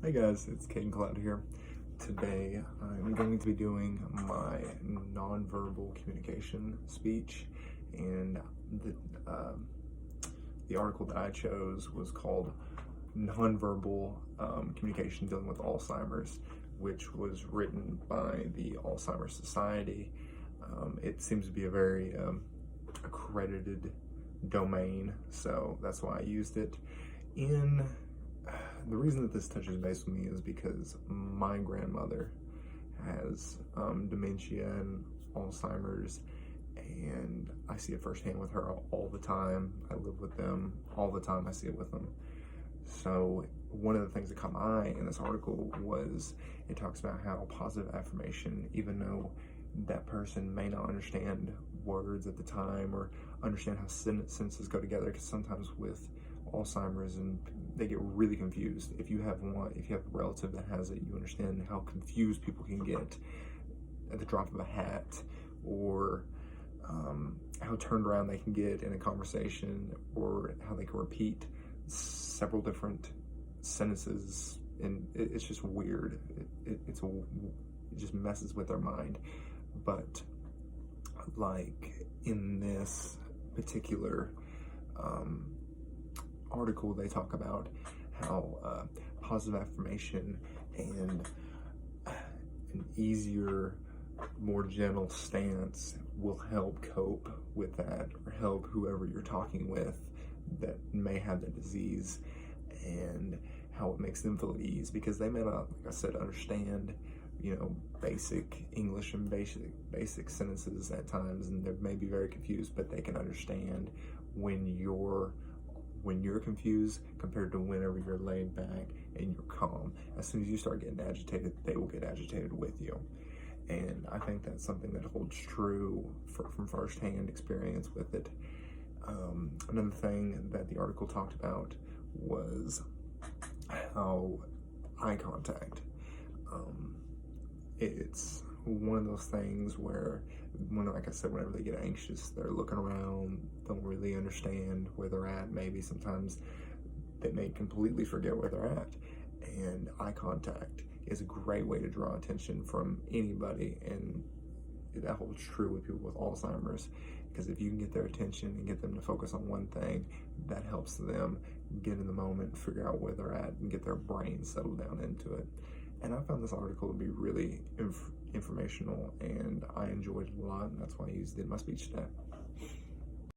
Hey guys, it's Caden Cloud here. Today I'm going to be doing my nonverbal communication speech, and the article that I chose was called Nonverbal Communication Dealing with Alzheimer's, which was written by the Alzheimer's Society. It seems to be a very accredited domain, so that's why I used it. The reason that this touches base with me is because my grandmother has dementia and Alzheimer's, and I see it firsthand with her all the time. I live with them all the time. I see it with them. So one of the things that caught my eye in this article was it talks about how positive affirmation, even though that person may not understand words at the time or understand how sentences go together, because sometimes with Alzheimer's and they get really confused. If you have a relative that has it, you understand how confused people can get at the drop of a hat, or how turned around they can get in a conversation, or how they can repeat several different sentences, and it's just weird. It just messes with their mind. But like in this particular article, they talk about how positive affirmation and an easier, more gentle stance will help cope with that, or help whoever you're talking with that may have the disease, and how it makes them feel at ease, because they may not, like I said, understand basic English and basic sentences at times, and they may be very confused, but they can understand when you're confused compared to whenever you're laid back and you're calm. As soon as you start getting agitated, they will get agitated with you. And I think that's something that holds true from firsthand experience with it. Another thing that the article talked about was how eye contact. It's one of those things where, like I said, whenever they get anxious, they're looking around, don't really understand where they're at. Maybe sometimes they may completely forget where they're at. And eye contact is a great way to draw attention from anybody, and that holds true with people with Alzheimer's, because if you can get their attention and get them to focus on one thing, that helps them get in the moment, figure out where they're at, and get their brain settled down into it. And I found this article to be really informational, and I enjoyed it a lot, and that's why I used it in my speech today.